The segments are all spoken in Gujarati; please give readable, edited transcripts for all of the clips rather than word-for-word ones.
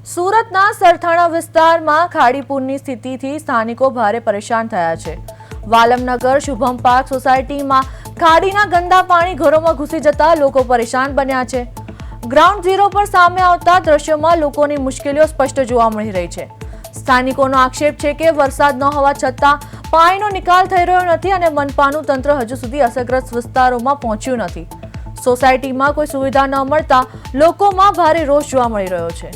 સુરતના સરથાણા વિસ્તારમાં ખાડીપુરની સ્થિતિથી સ્થાનિકો ભારે પરેશાન થયા છે। વાલમનગર શુભમ પાર્ક સોસાયટીમાં ખાડીના ગંદા પાણી ઘરોમાં ઘૂસી જતા લોકો પરેશાન બન્યા છે। ગ્રાઉન્ડ ઝીરો પર સામે આવતા દ્રશ્યોમાં લોકોની મુશ્કેલીઓ સ્પષ્ટ જોવા મળી રહી છે। સ્થાનિકોનો આક્ષેપ છે કે વરસાદ ન હોવા છતાં પાણીનો નિકાલ થઈ રહ્યો નથી અને મનપાનું તંત્ર હજુ સુધી અસરગ્રસ્ત વિસ્તારોમાં પહોંચ્યું નથી। સોસાયટીમાં કોઈ સુવિધા ન મળતા લોકોમાં ભારે રોષ જોવા મળી રહ્યો છે।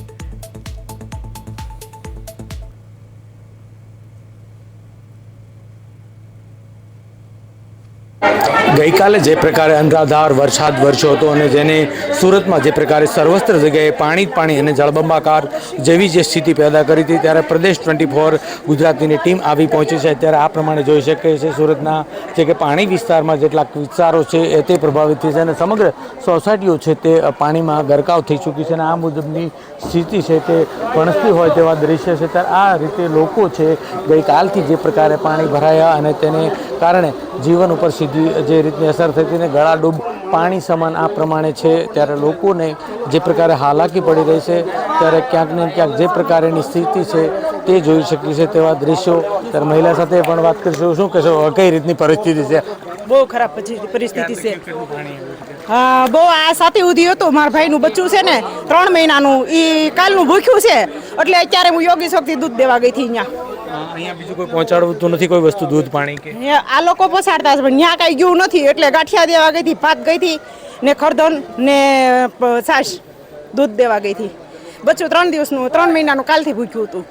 ગઈકાલે જે પ્રકારે અનરાધાર વરસાદ વરસ્યો હતો અને જેને સુરતમાં જે પ્રકારે સર્વસ્ત્ર જગ્યાએ પાણી અને જળબંબાકાર જેવી જે સ્થિતિ પેદા કરી હતી, ત્યારે પ્રદેશ 24 ગુજરાતીની ટીમ આવી પહોંચી છે। ત્યારે આ પ્રમાણે જોઈ શકીએ છીએ સુરતના જે કે પાણી વિસ્તારમાં જેટલાક વિસ્તારો છે તે પ્રભાવિત થઈ છે અને સમગ્ર સોસાયટીઓ છે તે પાણીમાં ગરકાવ થઈ ચૂકી છે અને આ મુજબની સ્થિતિ છે તે વણસતી હોય તેવા દ્રશ્ય છે। ત્યારે આ રીતે લોકો છે ગઈકાલથી જે પ્રકારે પાણી ભરાયા અને તેને કારણે જીવન ઉપર સીધી જે રીતની અસર થઈ હતી ને ગળાડૂબ પાણી સમાન આ પ્રમાણે છે। ત્યારે લોકોને જે પ્રકારે હાલાકી પડી રહી છે, ત્યારે ક્યાંક ને ક્યાંક જે પ્રકારની સ્થિતિ છે તે જોઈ શકીએ છે તેવા દ્રશ્યો। ત્યારે મહિલા સાથે પણ વાત કરીશું। શું કહેશો, કઈ રીતની પરિસ્થિતિ છે? બહુ ખરાબ પરિસ્થિતિ છે। હા, બહુ આ સાથે ઉધી હતું, મારા ભાઈનું બચ્ચું છે ને 3 મહિનાનું, એ કાલનું ભૂખ્યું છે, એટલે અત્યારે હું યોગી શક્તિ દૂધ દેવા ગઈ હતી। અહીંયા બીજું કોઈ પહોંચાડતું નથી, કોઈ વસ્તુ દૂધ પાણી કે આ લોકો પહોંચાડતા છે, પણ ત્યાં કાંઈ ગયું નથી, એટલે ગાંઠિયા દેવા ગઈ હતી, ભાત ગઈ હતી ને ખરધન ને છાશ દૂધ દેવા ગઈ હતી। બચ્ચું 3 દિવસનું 3 મહિનાનું કાલથી ભૂખ્યું હતું,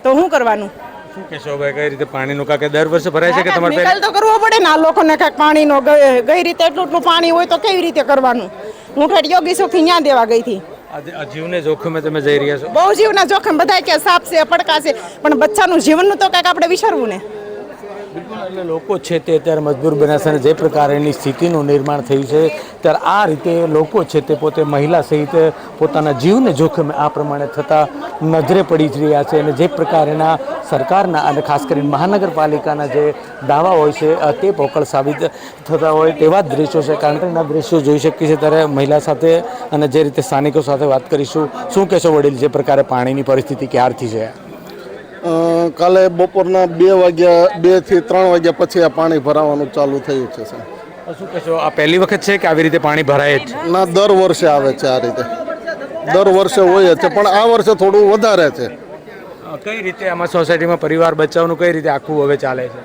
તો શું કરવાનું? શું કહેશો ભાઈ, કઈ રીતે પાણીનું કાંકે દર વર્ષે ભરાય છે કે તમારે નિકાલ તો કરવો પડે ને આ લોકોને? કાંઈક પાણીનો ગઈ રીતે એટલું પાણી હોય તો કેવી રીતે કરવાનું? હું ઠેઠ યોગી શોખથી ત્યાં દેવા ગઈ હતી। જીવને જોખમે તમે જઈ રહ્યા છો? બહુ જીવના જોખમ, બધા કે સાપ છે, પડકા છે, પણ બચ્ચાનું જીવનનું તો કંઈક આપણે વિચારવું ને। એટલે લોકો છે તે અત્યારે મજબૂર બન્યા છે અને જે પ્રકારની સ્થિતિનું નિર્માણ થયું છે, ત્યારે આ રીતે લોકો છે તે પોતે મહિલા સહિત પોતાના જીવને જોખમે આ પ્રમાણે થતા નજરે પડી જ રહ્યા છે। અને જે પ્રકારના સરકારના અને ખાસ કરીને મહાનગરપાલિકાના જે દાવા હોય છે તે પોકળ સાબિત થતા હોય તેવા જ દ્રશ્યો છે। કારણ કે આ દ્રશ્યો જોઈ શકીએ છીએ ત્યારે મહિલા સાથે અને જે રીતે સ્થાનિકો સાથે વાત કરીશું। શું કહેશો વડીલ, જે પ્રકારે પાણીની પરિસ્થિતિ ક્યારથી છે? કાલે બપોરના 2 થી 3 વાગ્યા પછી આ પાણી ભરાવાનું ચાલુ થયું છે। શું કહેશો, આ પહેલી વખત છે કે આવી રીતે પાણી ભરાય જ? ના, દર વર્ષે આવે છે આ રીતે, દર વર્ષે હોય છે, પણ આ વર્ષે થોડું વધારે છે। કઈ રીતે આમાં સોસાયટીમાં પરિવાર બચાવનું કઈ રીતે આખું હવે ચાલે છે?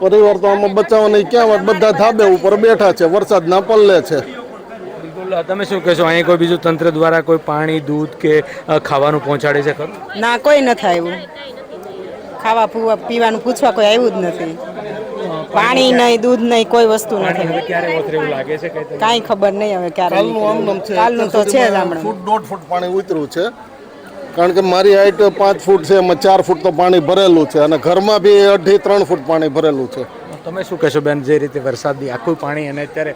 પરિવાર તો આમાં બચાવવાની ક્યાં વાત, બધા ધાબે ઉપર બેઠા છે, વરસાદના પલ્લે છે। બિલકુલ, તમે શું કહેશો, અહીં કોઈ બીજું તંત્ર દ્વારા કોઈ પાણી દૂધ કે ખાવાનું પહોંચાડે છે ખરું? ના, કોઈ નથી આવ્યું, ખાવા પીવાનું પૂછવા કોઈ આવ્યું જ નથી। પાણી નહીં, દૂધ નહીં, કોઈ વસ્તુ નથી। ક્યારે ઓથરે એવું લાગે છે કે કાંઈ ખબર નહીં હવે ક્યારે કાલનું આમનામ છે, કાલનું તો છે જ હમણાં। ફૂટ 1.5 ફૂટ પાણી ઉતર્યું છે, કારણ કે મારી હાઈટ 5 ફૂટ છે, એમાં 4 ફૂટ તો પાણી ભરેલું છે અને ઘરમાં બી 2.5-3 ફૂટ પાણી ભરેલું છે। તમે શું કહેશો બેન, જે રીતે વરસાદની આખું પાણી અને અત્યારે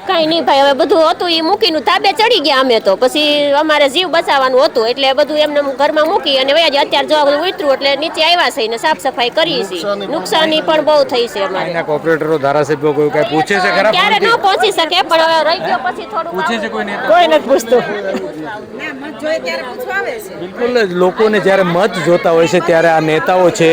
કઈ નહીં ભાઈ, હવે બધું હતું એ મૂકીનું ધાબે ચડી ગયા અમે તો, પછી અમારે જીવ બચાવવાનું હતું એટલે બધું એમને ઘરમાં મૂકી અને વયા અત્યારે જો બધું ઉતર્યું એટલે નીચે આવ્યા છે ને સાફ સફાઈ કરી છે। નુકસાની પણ બહુ થઈ છે અમારે। અહીંના કોર્પોરેટરો ધારાસભ્યો કોઈ કઈ પૂછે છે ખરા? ક્યારે ન પહોંચી શકે, પણ હવે રહી ગયો પછી થોડું પૂછે છે કોઈ નેતા? કોઈ નથી પૂછતું। બિલકુલ, લોકોને જ્યારે મત જોતા હોય છે ત્યારે આ નેતાઓ છે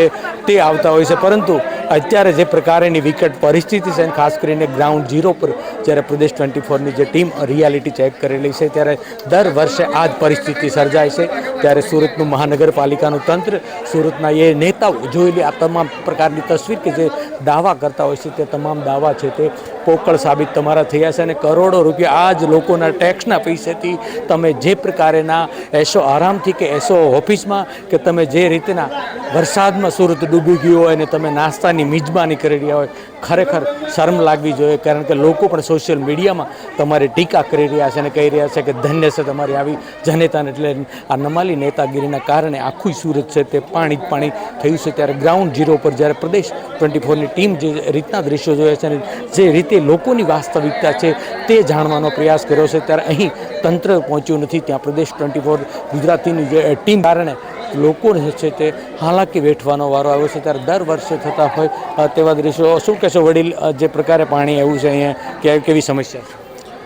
તે આવતા હોય છે, પરંતુ અત્યારે જે પ્રકારની વિકટ પરિસ્થિતિ છે, ખાસ કરીને ગ્રાઉન્ડ ઝીરો પર જ્યારે પ્રદેશ 24ની જે ટીમ રિયાલિટી ચેક કરેલી છે, ત્યારે દર વર્ષે આ જ પરિસ્થિતિ સર્જાય છે। ત્યારે સુરતનું મહાનગરપાલિકાનું તંત્ર, સુરતના એ નેતાઓ જોયેલી આ તમામ પ્રકારની તસવીર કે જે દાવા કરતા હોય છે, તે તમામ દાવા છે તે પોકળ સાબિત તમારા થયા છે અને કરોડો રૂપિયા આ જ લોકોના ટેક્સના પૈસેથી તમે જે પ્રકારેના એસો આરામથી કે એસો ઓફિસમાં કે તમે જે રીતના વરસાદમાં સુરત ડૂબી ગયું હોય અને તમે નાસ્તાની મિજબાની કરી રહ્યા હોય, ખરેખર શરમ લાગવી જોઈએ। કારણ કે લોકો પણ સોશિયલ મીડિયામાં તમારી ટીકા કરી રહ્યા છે અને કહી રહ્યા છે કે ધન્ય છે તમારી આવી જનેતાને। એટલે આ નમાલી નેતાગીરીના કારણે આખું સુરત છે તે પાણી જ પાણી થયું છે। ત્યારે ગ્રાઉન્ડ ઝીરો પર જ્યારે પ્રદેશ 24ની ટીમ જે રીતના દ્રશ્યો જોયા છે અને જે રીતે લોકોની વાસ્તવિકતા છે તે જાણવાનો પ્રયાસ કર્યો છે, ત્યારે અહીં તંત્ર પહોંચ્યું નથી, ત્યાં પ્રદેશ 24 ગુજરાતીની જે ટીમ કારણે લોકોને છે તે હાલાકી વેઠવાનો વારો આવ્યો છે। ત્યારે દર વર્ષે થતા હોય તેવા દ્રશ્યો। શું કહેશો વડીલ, જે પ્રકારે પાણી આવ્યું છે અહીંયા કેવી સમસ્યા?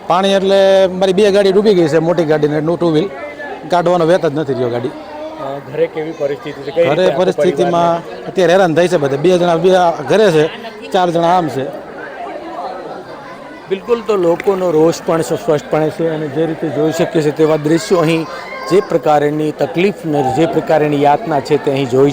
પાણી એટલે મારી 2 ગાડી ડૂબી ગઈ છે, મોટી ગાડી ને 2 વ્હીલ, કાઢવાનો વેત જ નથી રહ્યો ગાડી. ઘરે કેવી પરિસ્થિતિ છે? કઈ ઘરે રીતે આખો પરિસ્થિતિમાં અત્યારે હેરાન થાય છે બધા. 2 જણા ઘરે છે, 4 જણા આમ છે. બિલકુલ, તો લોકોનો રોષ પણ સ્પષ્ટપણે છે અને જે રીતે જોઈ શકીએ છીએ તેવા દ્રશ્યો અહીં જે પ્રકારની તકલીફ ને જે પ્રકારની યાતના છે તે અહીં જોઈ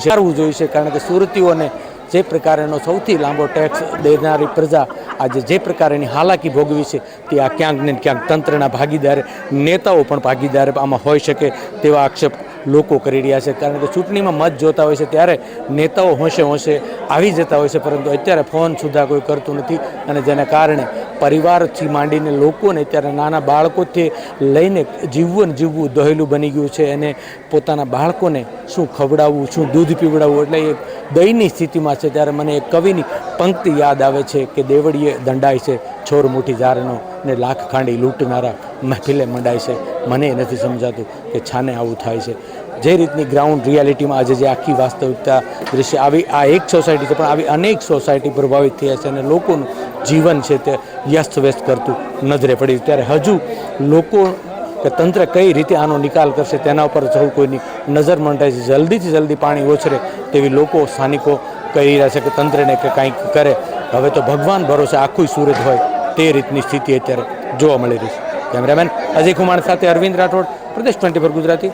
છે. કારણ કે સુરતીઓને જે પ્રકારનો સૌથી લાંબો ટેક્સ દેનારી પ્રજા આજે જે પ્રકારની હાલાકી ભોગવી છે તે આ ક્યાંક ને ક્યાંક તંત્રના ભાગીદાર, નેતાઓ પણ ભાગીદાર આમાં હોઈ શકે તેવા આક્ષેપ લોકો કરી રહ્યા છે. કારણ કે ચૂંટણીમાં મત જોતા હોય છે ત્યારે નેતાઓ હોંશે આવી જતા હોય છે, પરંતુ અત્યારે ફોન સુદ્ધા કોઈ કરતું નથી અને જેના કારણે પરિવારથી માંડીને લોકોને અત્યારે નાના બાળકોથી લઈને જીવવું દહેલું બની ગયું છે અને પોતાના બાળકોને શું ખવડાવવું, શું દૂધ પીવડાવવું, એટલે એ દયની સ્થિતિમાં છે. ત્યારે મને એક કવિની પંક્તિ યાદ આવે છે કે દેવડીએ દંડાય છે છોર મુઠી જારનો ને લાખ ખાંડી લૂંટનારા મહેફિલે મંડાય છે. મને એ નથી સમજાતું કે છાને આવું થાય છે. જે રીતની ગ્રાઉન્ડ રિયાલિટીમાં આજે જે આખી વાસ્તવિકતા દૃશ્ય આવી આ એક સોસાયટી છે, પણ આવી અનેક સોસાયટી પ્રભાવિત થયા છે અને લોકોનું જીવન છે તે વ્યસ્ત કરતું નજરે પડ્યું. ત્યારે હજુ લોકો કે તંત્ર કઈ રીતે આનો નિકાલ કરશે તેના ઉપર સૌ કોઈની નજર મંડાય છે. જલ્દીથી જલ્દી પાણી ઓછરે તેવી લોકો સ્થાનિકો કહી રહ્યા છે કે તંત્રને કે કંઈક કરે. હવે તો ભગવાન ભરોસે આખું સુરત હોય તે રીતની સ્થિતિ અત્યારે જોવા મળી રહી છે. કેમેરામેન અજય કુમાર સાથે અરવિંદ રાઠોડ, પ્રદેશ 24 ગુજરાતી.